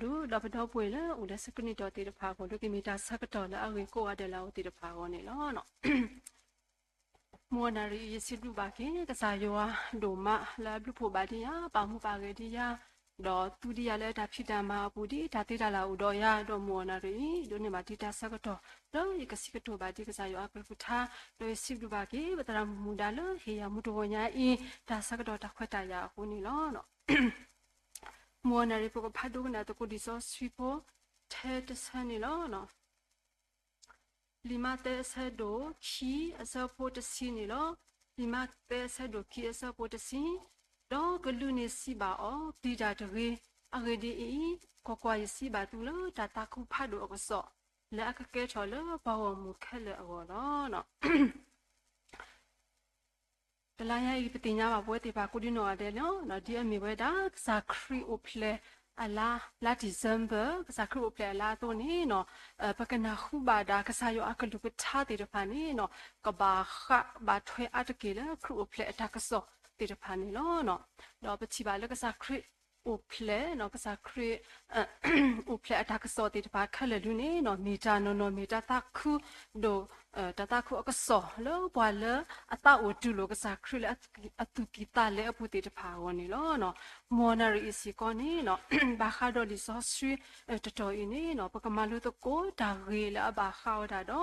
do da ba pwe la u da sakni do ti da pha ko do ki mita sakto la a ko a de la ti da pha ko ne lo no Monari yesidu baki kasayoa doma la blupo badia pamu pagedia do tudia le da phita ma budi da tida la udoya do monari do ne matita sakato do yikasikato badi kasayo akutha do yesidu baki batara mudalo heya mudonya I da sakato da khwata ya huni lo no monari poko phadu na to kodiso swipo the de sani lo no lima te sedo ki asa potasi ni lo lima te sedo ki asa potasi do gelu ni si ba o dida de agedi I kokwa si ba tu lo data ku phado ko so la ka ke tho lo ba wo mu khale awo lo no Dalaya I petinya ba bo te ba ku di no ade no no di ami we da sa kri o ple ala la December sa kri o ple ala to ni no pakana khu ba da ka sa yo akalu ka tha te de pha ni no ka ba kha ba thwe atake la kru o ple ata ka so te de pha ni lo no do pa chi ba la ka sa kri o ple no ka sa kri o ple ata ka so te de pha khale lu ni no meta no meta ta khu do tata khu ka so lo bwa le ata o tu lo ka sa kri le atu ki ta le apu te de pha wo ni lo no monari isi ko ni no ba kha do li so sri to to ini no pa ka ma lu to ko da ge la ba kha o da do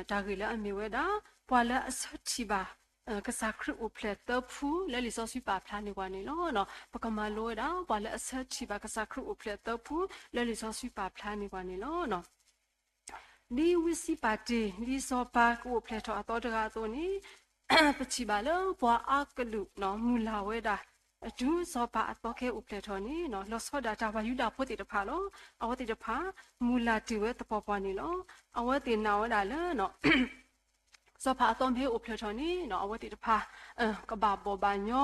da ge la a mi we da bwa le a sa chi ba ka sa kri o ple to phu le li so sri pa phla ni wa ni lo no pa ka ma lo da bwa le a sa chi ba ka sa kri o ple to phu le li so sri pa phla ni wa ni lo no Li wisi pati li so pa ko ple to ato daga to ni pachi ba lo bwa akalu no mula we da du so pa ato ke u ple to ni no lo so da ta wa yu da pho ti da pha lo awo ti da pha mula ti we to po ni lo awo ti na wa da lo no so pa ato me u ple to ni no awo ti da pha ka ba bo ba nyo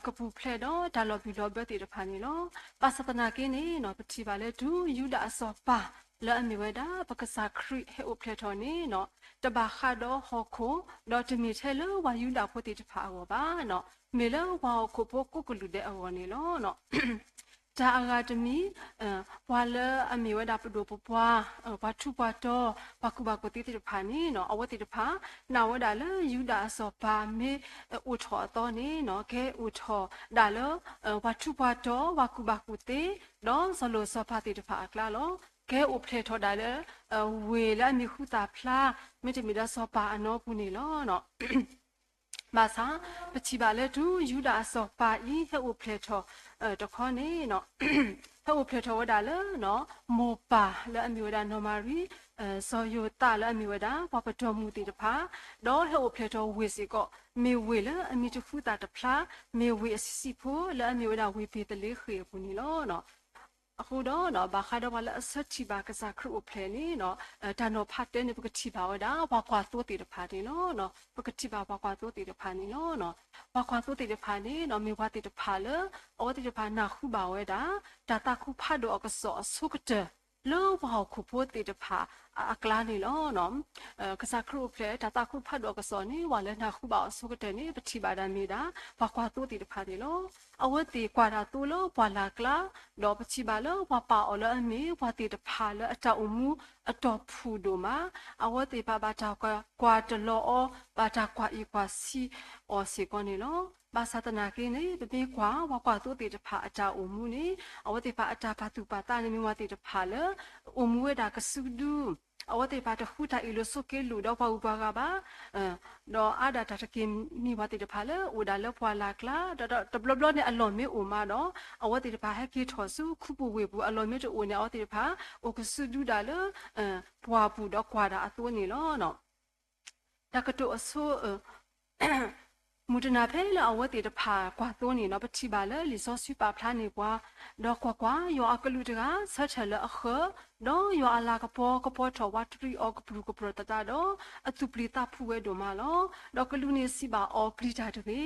ကပူဖလက်တော့ဒါလော်ဘီလော်ဘတ်တီတဖာနေလောပါစတနာကင်းနေနော်ပတိပါလေဒူယူဒါအစောပါလောအမီဝဒါပကစားခရီဟေအိုဖလက်တော်နေနော်တဘာခါတော့ဟောခိုဒေါ်တမီထဲလောဝါယူဒါဖို့တီတဖာဟောပါနော်မေလောဝါခိုပိုကုကလူတဲ့အဝနေလောနော်ဒါအဂါတမီဝါလအမီဝဒါပဒိုပပွားဝါထုပွားတော့ဘကုဘကုတီတဖာနေနော်အဝတီတဖာနာဝဒါလေယူဒါအစောပါမေဥထောတော့နေနော်ခဲဥထောဒါလောဝါထုပွားတော့ဝကုဘကုတေတော့ဆလိုစောပါတီတဖာကလာလောကဲဥပလေထောဒါလေဝေလာမိခုတာဖလာမေတမီဒါစောပါအနောပူနေလောနော်ဘာသာပချိပါလေတူယူဒါစောပါဤဟဲ့ဥပလေထောတခေါနေနော်ဟဲ့ဥပလေထောဝဒါလေနော်မောပါလေအမီဝဒါနော်မာရီစောယိုတာလေအမီဝဒါပပတော်မူတီတဖာတော့ဟဲ့ဥပလေထောဝေစီကောမေဝေလေအမီတဖူတာတဖလာမေဝေအစီစီဖိုလေအမီဝဒါဝေပေတလေခေပူနေလောနော်အခုတော့နော်ဘာခါတော့လည်းအဆက်ချီပါကစားခရုဖလဲနေနော်ဒါတော့ဖတ်တဲ့နေပကတိပါဝဒါဘာကွာသိုးတီတဖာနေနော်ပကတိပါဘာကွာသိုးတီတဖာနေနော်ဘာကွာသိုးတီတဖာနေနော်မေဝတီတဖာလေအော်တီတဖာနာခုပါဝဒါဒါတာခုဖတ်တော့ကစောဆုကတဲ့လောဘာခုဖို့တီတဖာအကလာနေလောနော်ကစားခရုဖလဲဒါတာခုဖတ်တော့ကစောနေဝါလဲနာခုပါဆုကတဲ့နေပတိပါဒမီဒါဘာကွာသိုးတီတဖာနေလောအဝတီကွာတာတူလောပွာလာကလာတော့ပချိပါလောဝပါအော်လအမီဝတီတဖာလအတောက်မှုအတော်ဖူတို့မှာအဝတီပါပါတာကွာတလောပါတာကွာဤကွာစီအော်စီကောနေလောဘာသာတနာကင်းနေတပေကွာဝကွာတူတီတဖာအတောက်မှုနေအဝတီပါအတာပါတူပါတာနေမဝတီတဖာလအမှုဝဒါကဆုဒူအဝတိပါတခုတာအီလိုဆုကေလူတော့ပါဥပါကပါတော့အာဒတာတကင်းမိဝတိတဖာလေဥဒါလပွာလာကလာတော့ဘလဘလနဲ့အလွန်မေဥမာတော့အဝတိတဖာဟက်ကီထောစုခုပူဝေဘူးအလွန်မေတူနေအဝတိတဖာအိုကဆုဒူဒါလေပွာပူတော့ကွာတာအသွနေလောနော်တကတူအဆိုမူတနာဖဲလအဝတိတဖာကွာသွနေနော်ပတိပါလေလီစောစုပါဖလာနေပွာတော့ကွာယောအကလူတကဆက်ချလအခတော့ယောအလာကပေါ်ထောဝတ်ထရီအောကပရူကပရတတာတော့အတူပလီတာဖူဝဲဒိုမာလောတော့ကလူနေစီပါအောကလီတာတပေ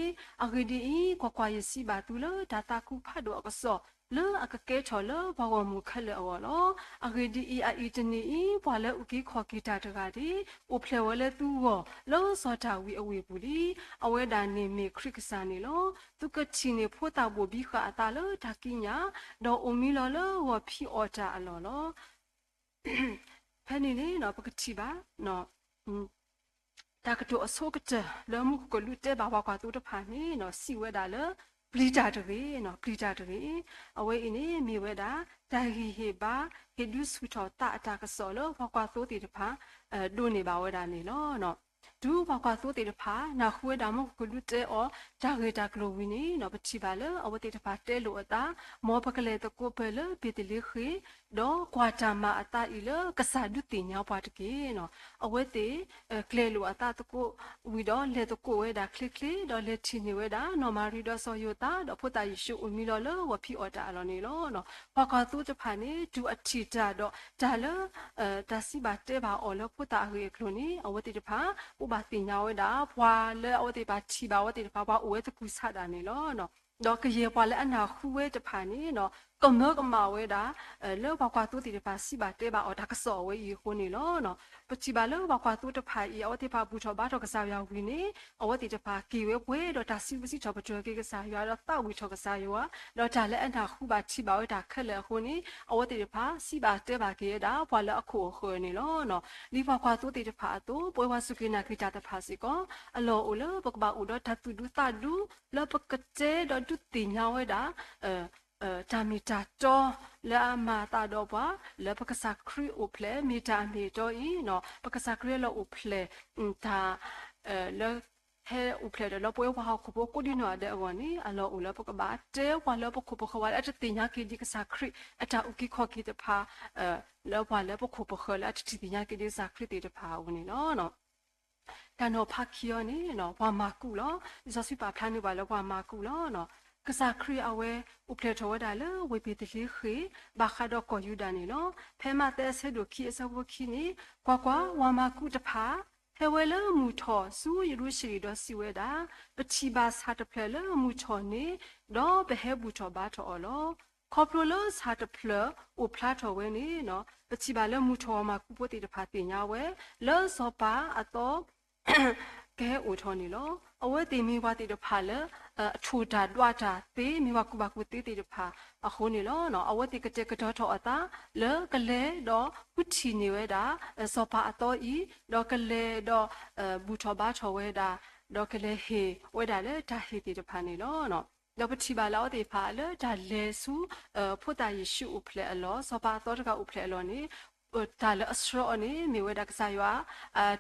အဂဒီကွာရစီပါတူလဒါတာခုဖတ်တော့အကစော le akake cholo bawa mukhale awalo agedi I ai tini I bwale uki khoki tatagadi uple wale tuwo lo sota wi awe buli aweda ne me kriksani lo tukachine phota bobi kha atalo takinya do umilo lo wa phi ota alolo penini no pakatiba no ตากระตัวโซกเจแล้วมุกก็รู้เตบ่าวกว่าตัวผ่านนี่เนาะสิเวดาเลยปลีจาตรีเนาะปลีจาตรีเอาไว้อินี่มีเวดาตาฮีเฮบาเฮดูสวิตอตาตากระสอเลยบ่าวกว่าตัวติดผาดูนี่บ่าวเวดานี่เนาะดูบ่าวกว่าตัวติดผานาคุเวดามุกก็รู้เตอ๋อตาเฮตากโลวินี่เนาะปฏิบัติเลยเอาไว้ติดผาเตโลตาหมอปกเลตะโกเปเลยปิดลิขีดอกว่าจามาตาอีเลยกษาดุติญาปาตกีเนาะเอาไว้ติเคลโลตาตะโกวิดอเลตะโกเวดาคลิกดอเลทินิเวดานอมารีดอซอยตาดอพุตายิชูอุมิลอเลวะพิออตาลอนี่ลอเนาะพอกอตุจะผ่านนี่ดูอธิจาดอจาเลตาสิบาเตบาออเลพุตาเฮคโลนี่เอาไว้ติดผาอุบาติญาเวดาพวาเลเอาไว้ติบาชีบาไว้ติดผาว่าอเวตะกุสาดานี่ลอเนาะดอกเยปวาเลอนาคูเวจะผ่านนี่เนาะก็เมื่อก็มาเวดาเลิกบอกว่าตัวติดภาษีบาทเตบาอดักสอเวอีคนนี่ล้อเนาะปัจจุบันเลิกบอกว่าตัวจะพายเอาที่พาบูชาบาทกษายาวินีเอาที่จะพากีเวเวดอตาซิวิสิชอบจอยกษายาเราต้าวิชกษายาเราจ่ายและอันดับคู่บาชีบาเวดักขึ้นเลยคนนี้เอาที่จะพาสีบาทเตบาเกดาพอแล้วขู่คนนี่ล้อเนาะรีบอกว่าตัวติดภาตัวป่วยว่าสุกินาคิจัตภาษีก็อโลอุเลบอกบ่าอุดทัตุดูตาดูแล้วปกเจดอดุติญาเวดาจามีจาจอและมาตาดอบว่าและปกษาครีอุเพลมีจามีจออีเนาะปกษาครีเราอุเพลตาแล้วเฮอุเพลเดี๋ยวเราป่วยว่าเขาคุบกุดีหน่อยเดี๋ยววันนี้เราอุลปกบาเจ้าวันเราปคุบเขาว่าอาจจะตีนักกิจกษาครีอาจจะอุกิขอกิจพาแล้ววันเราปคุบเขาแล้วอาจจะตีนักกิจกษาครีติดพาวันนี้เนาะแต่เนาะพักเคียวนี่เนาะว่ามากูล้อจะสิบาพลันนี่ว่าแล้วว่ามากูล้อเนาะกษาครีเอาไว้อุเพลทว่าได้เลยเวทีที่ขีบาคาดอกอยู่ด้านนี้เนาะเพมาแต่เสด็จขี้สาวขี้นี่กว่าว่ามากูจะพาเฮเวลมูทอสู้ยรู้สิริดอสิเวดาปฏิบัติสัตว์เพลมูทอนี่ดอเบเฮบุทอบาทอลอคอปโลลสัตว์เพลอุพลาทอเวนี่เนาะปฏิบัติมูทอมากูปฏิพาติญาเวเลสอปาอตอแกอุทอนี่ลอเอาไว้ตีมีว่าติดพาเลชูดาดว่าจาตีมีว่ากูบักติติดพาอะคนนี่ลอเนาะเอาไว้ติกเจกะทออตาเลกะเลดอกุชินี่เวดาสอปาอตออีดอกะเลดอบูทอบาทอเวดาดอกะเลเฮเวดาเลตาเฮติดพานี่ลอเนาะแล้วปฏิบัติแล้วติพาเลจาเลสูพุทธายิชูอุเพลอลอสอปาตอตกะอุเพลอลอนี่ตาเลอสโรนี่มีเวดากษายว่า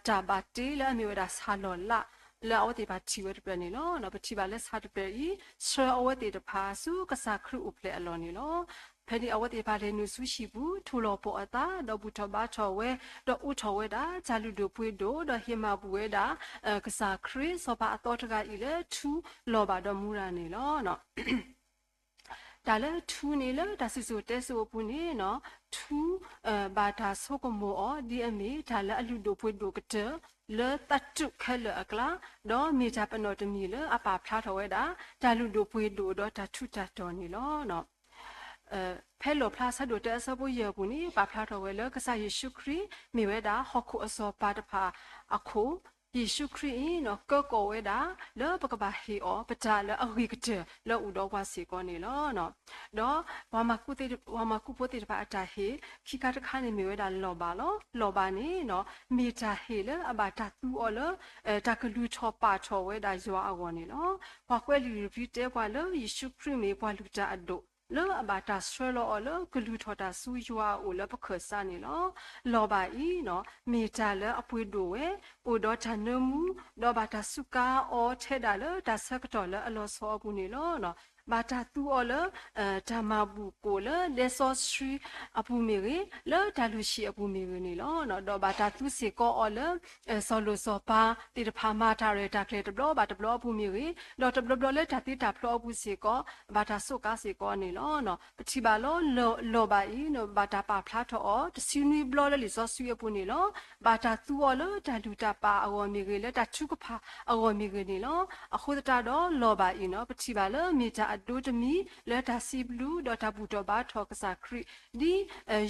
ตาบาติและมีเวดาซาลอละแล้วเอาที่บาชีเวดเปนี่ล้อนะปฏิบัติเลสฮัดเปอีสโรเอาที่เดพาสูกษาครูอุเพลอลอนี่ล้อเพนี่เอาที่บาเลนุสุชิบุทุลอปอตาดอบุทบาทอเวดออุทอเวดาจาลุโดปุยโดดอเฮมาบุเวดากษาคริสอบาอตอตกะอีเลทูลอบาดอมูรานี่ล้อเนาะဒါလည်းထူနေလေဒါစစ်စစ်တဲဆိုပူနေနော်ထူဘာသာဆိုကမောဒီအမီဒါလည်းအလူဒိုဖွေဒိုကတလေတတုခဲလအကလာတော့မေချာပနောတမီလေအပါဖလားတော်ဝဲတာဒါလူဒိုဖွေဒိုတော့ဒါထုတတော်နေလောနော်ဖဲလောဖလားဆတ်ဒိုတဲဆဖို့ရပူနေပါဖလားတော်ဝဲလေကဆာယေရှုခရစ်မိဝဲတာဟောခုအစောပါတဖာအခုယေရှုခရစ်နော်ကောဝဲတာလောပကဘာဟီအောပတာလောအဝိကတလောဥတော်ဝါစီကောနေလောနော်တော့ဝါမကုတေဝါမကုပိုတေပါအတာဟေခိကတခါနေမြဝဲတာလောပါနေနော်မေတာဟေလအဘာတာတူအော်လတကလူချောပါချောဝဲတာဇွာအော်နေနော်ဘွားကွဲလီရီပီတဲကွာလောယေရှုခရစ်မေဘွားလူတာအဒိုလောအဘာတာဆွဲလောအလောဂလူထော်တာဆူယွာအိုလပခဆာနေလောပါဤနော်မေတာလအပွေဒိုဝဲအိုဒေါ်တနမှုဒေါ်ဘာတာစုကာအောထဲတာလဒါဆက်တော်လအလောဆောဘူးနေလောနော်ဘာတာတူအော်လဓမ္မဘူးကိုလလက်ဆောစထရီအပူမီရီလောဒါလူရှိအပူမီရီနေလောနော်တော့ဘာတာတူစေကောအော်လဆောလိုဆောပါတိတဖာမာတာရတာကလေတဘလောဘာတဘလောအပူမီရီတော့တဘလောလက်တာတိတာဖလောဘူးစေကောဘာတာဆုကာစေကောနေလောနော်ပတိပါလောဘာဤနော်ဘာတာပါဖလားတော့တစီနီဘလောလေဆောဆွေပူနေလောဘာတာတူအော်လဒါလူတာပါအော်မီရီလက်တာချုကဖာအော်မီရီနေလောအခုတတာတော့လောဘာဤနော်ပတိပါလောမြေတာ ado demi le ta siblu do ta buto ba tho kasa kri di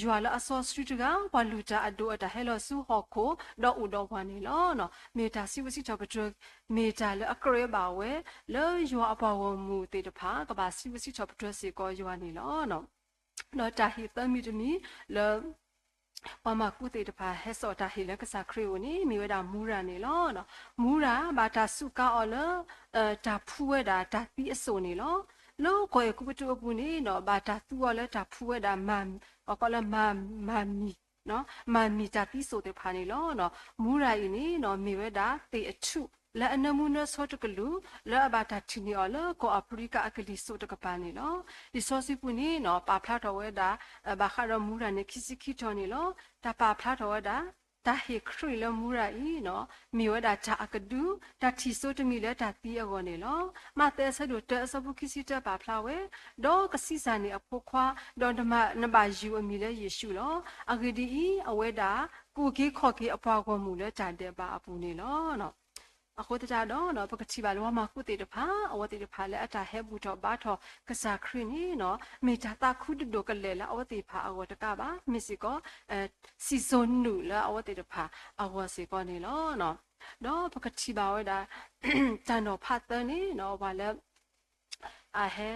ywa la aso street ga waluta ado ta hello su hoko do udo wani lo no me ta si wasi ta patro me ta le akre ba we le ywa apa wo mu te ta pha ka ba si wasi ta patro se ko ywa ni lo no no ta hi ta mi demi le Pama kute de pa heso ta hile kasa kriu ni mi weda mura ni lo no mura ba ta suka ola ta phuwe da ta pi aso ni lo ko e ku tu bu ni no ba ta tu ola ta phuwe da mam ko la mi no mi ta pi so de pa ni lo no mura ni no mi weda te achu la anamuna soto kelu la abata tini ola ko aprika akili soto kapani lo di sosi puni no pa phla weda ba khara mura ne kisiki toni lo ta pa phla weda ta he khri lo mura I no mi weda ta akadu ta thi soto mi le ta ti ago ne lo ma te sa do ta sabu kisi ta pa phla we do kasi sa ni apho khwa do na ba yu mi le yesu lo agidi I aweda ku ki kho ki apwa ko mu le ta de ba apu ne lo noအခုတကြတော့နော်ပကတိပါလောမှာကုတေတဖာအဝတေတဖာလဲအတာဟဲဘူးတော့ဘာတော့ကစားခရင်းနီနော်မေတာတာခုဒဒကလဲလာအဝတေဖာအဝတကပါမစ်စီကောစီဇွန်နူလာအဝတေတဖာအဝစီကောနေလောနော်တော့ပကတိပါဝဒါတန်တော့ဖတ်တယ်နီနော်ဘာလဲအဟဲ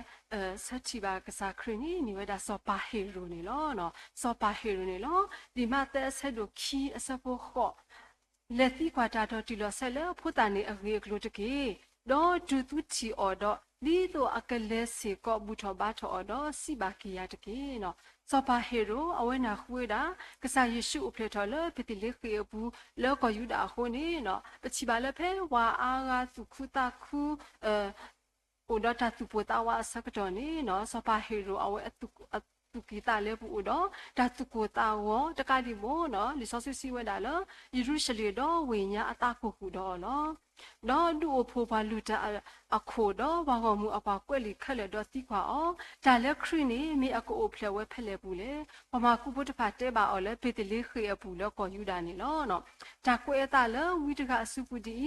ဆက်ချီပါကစားခရင်းနီမိဝဒါစောပါဟီရိုနေလောနော်စောပါဟီရိုနေလောဒီမတဲ့ဆက်တို့ခီအစဖို့ခော့လက်သီကွာတာတော့တီလောဆက်လဲဖုတန်နေအဂေကလို့တကေတော့ဒူတူချီအော်တော့ဒီတော့အကလဲစီကောဘူထောဘာထော်တော့စီဘာကီယာတကေနော်စောပါဟီရိုအဝဲနာခွေးတာကစားယေရှုအဖလက်ထော်လဲပတိလေခေဘူးလောကယူတာခုနေနော်ပချီပါလဲဖဲဝါအားကသူခုတာခုအိုဒတာသူပိုတာဝါစကတော်နေနော်စောပါဟီရိုအဝဲအတူကီတာလေဘူးတော့ဓာတုကိုတာဝတကတိမို့နော်လီဆော့စီဝဲတာလောယေရုရှလေတော့ဝိညာအတာကိုခုတော့နော်တော့ဒူအဖိုးပါလူတာအခုတော့ဘာကမှုအပါကွက်လီခက်လေတော့တိခွာအောင်ဒါလည်းခရနေမိအကိုအဖလဲဝဲဖက်လေဘူးလေပမာကုဘတ်ဖတ်တဲ့ပါအော်လေပေတလေးခေအပူလောကောယူတာနေလောနော်ဒါကွဲတာလေဝိတကအစုပူဒီ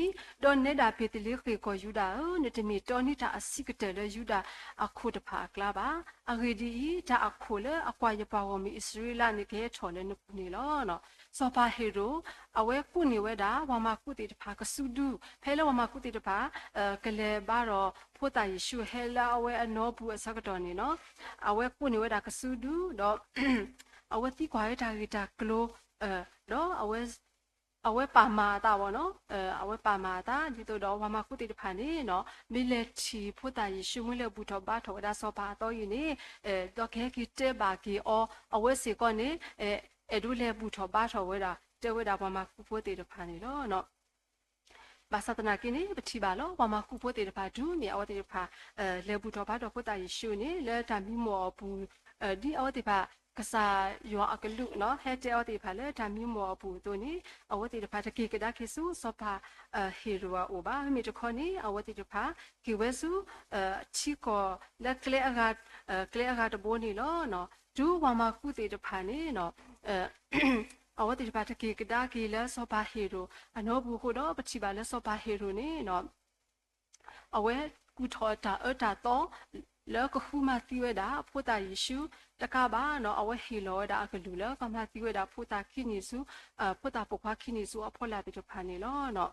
တော့နေတာပေတလေးခေကောယူတာနေတမီတော်နေတာအစိကတဲ့လေယူတာအခုတဖာကလာပါအဂေဒီဒါအခုလေအကွာရပါဝမီအစ္စရေးလနေကေချော်လေနေလောနော်စောပါဟီရိုအဝဲကုနေဝဲတာဝမကုတေတဖာကဆုဒူဖဲလဝမကုတေတဖာကလေဘာတော့ဖို့တာယေရှုဟဲလာအဝဲအနောဘူးအစကတော်နေနော်အဝဲကုနေဝဲတာကဆုဒူတော့အဝဲတိခွာရတာဂီတာကလိုတော့အဝဲပါမာတာဗောနော်အဝဲပါမာတာဒီတော့ဝမကုတေတဖာနေနော်မိလက်ချီဖို့တာယေရှုမလဲဘူးတော့ဘာထောဒါစောပါတော့ယင်းနေတော့ခဲကီတဲပါကီအောအဝဲစီကောနေဒူလေဘူးထောဘာထောဝဲတာတဲဝဲတာဘာမှကုဖို့တေတဖာနေတော့နော်ဘာသာတနာကိနေပတိပါလောဘာမှကုဖို့တေတဖာဒူမြေအဝတေတဖာလေဘူးထောဘာတော့ဖို့တာယေရှုနေလေတာမီမောဘူးဒီအဝတေဖာကစားယောအကလူနော်ဟဲတဲအတေဖာလေတာမီမောဘူးတို့နေအဝတေတဖာတကေကဒါခေစုစောပါဟီရိုအိုဘာမြေတခေါနေအဝတေတဖာကေဝဲစုချီကောလက်ကလေအဂါတဘိုးနေလောနော်ဒူဝါမကုတေတဖာနေနော်အဝတိပါတကေကဒါကေလစောပါဟီရိုအနောဘူးခုတော့ပချိပါလစောပါဟီရိုနေနော်အဝဲကူထောတာအတာတော့လောကခုမသီဝဲတာဖို့တာယေရှုတကပါနော်အဝဲဟီလောဒါအကလူလောကမသီဝဲတာဖို့တာခိနေစုဖို့တာပုခွားခိနေစုအဖော်လာပြီးတော့ဖာနေလောနော်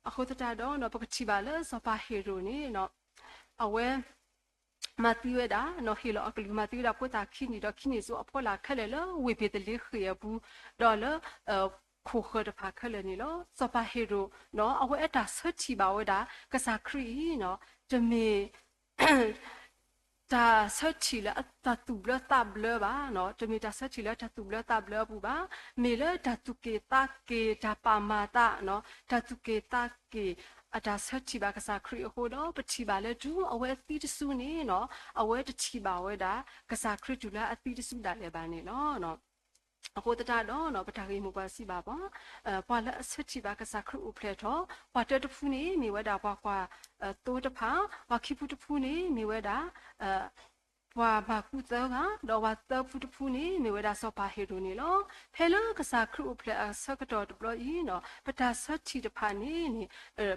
အခုတတာတော့နော်ပကချိပါလစောပါဟီရိုနေနော်အဝဲမတီးရတာနော်ဟီလောအကလူမတီးရပို့တာခိနီတော့ခိနီဆိုအဖော်လာခက်လေလောဝေပေတလေးခေဘူးတော့လခိုခရဖာခက်လေနီလောစပါဟီရိုနော်အဝဲအတာဆက်ချီပါဝဲတာကစားခရီနော်တမေတာဆက်ချီလာတာတူဘလတာဘလပါနော်တမေတာဆက်ချီလာတာတူဘလတာဘလဘူးပါမေလေတာတူကေတာကေတာပါမာတာနော်တာတူကေတာကေအတာဆက်ချီပါကစားခရီဟိုတော့ပချီပါလေဒူအဝဲသီးတဆူနေနော်အဝဲတချီပါဝဲတာကစားခရီဒူလာအသီးတဆူတာလေပါနေနော်အခုတတာတော့နော်ပတာကြီးမူပါစီပါပါပွာလက်ဆက်ချီပါကစားခရီဥဖလက်တော့ပွာတက်တဖူးနေမိဝဲတာပွာတိုးတဖာဝါခိဖူတဖူးနေမိဝဲတာ ပွာမှာကုသောကတော့ဝတ်တဖူတဖူနေမေဝဒါဆောပါဟီရိုနေလောဖဲလကစားခရုဖလက်ဆကတော့တဘလီနော်ပတာဆက်ချီတဖာနေနေ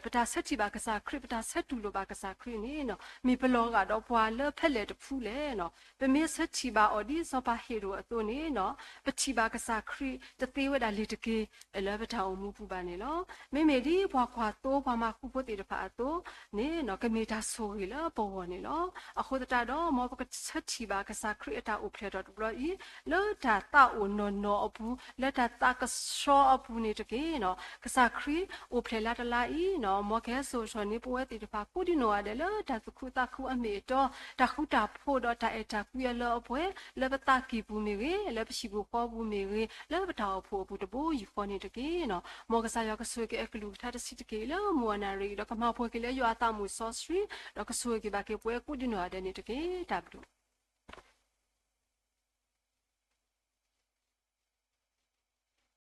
ပတာဆက်ချီပါကစားခရပတာဆက်တူလိုပါကစားခရနေနော်မေဘလောကတော့ပွာလဖက်လေတဖူလေနော်ပမေဆက်ချီပါအော်ဒီဆောပါဟီရိုအသွနေနော်ပချီပါကစားခရတသေးဝဒါလီတကေလဘတာအမှုပူပါနေလောမေမေဒီဘွာခွာတော့ဘွာမှာကုဖို့တေတဖာအတော့နေနော်ကမေတာဆိုရီလောပေါ်နေလောအခုတတော့မောပကဆက်ချီပါကစားခရတာဥဖလက်တော့ဘလီလောတာတာအိုနော်နော်အပူလက်တာတာကဆောအပူနေတကေနော်ကစားခရီဥဖလက်လာတလာဤနော်မောကဲဆိုချောနေပွဲတေတဖာကုဒီနော်တယ်လောတာစခုတာခုအမေတော့တခုတာဖို့တော့တာအတာကူရလောပွဲလက်ပတာကီပူမေရေလက်ပရှိဘူးခေါ်ဘူးမေရေလက်ပတာဖို့ဘူးတဘူယူခေါ်နေတကေနော်မောကစားရကဆွေကေအကလူထားတစီတကေလောမောနာရီတော့ကမဖို့ကေလေရွာတာမှုဆော့စထရီတော့ကဆွေကေဘာကေပွဲကုဒီနော်တယ်နေတကေတာဘူး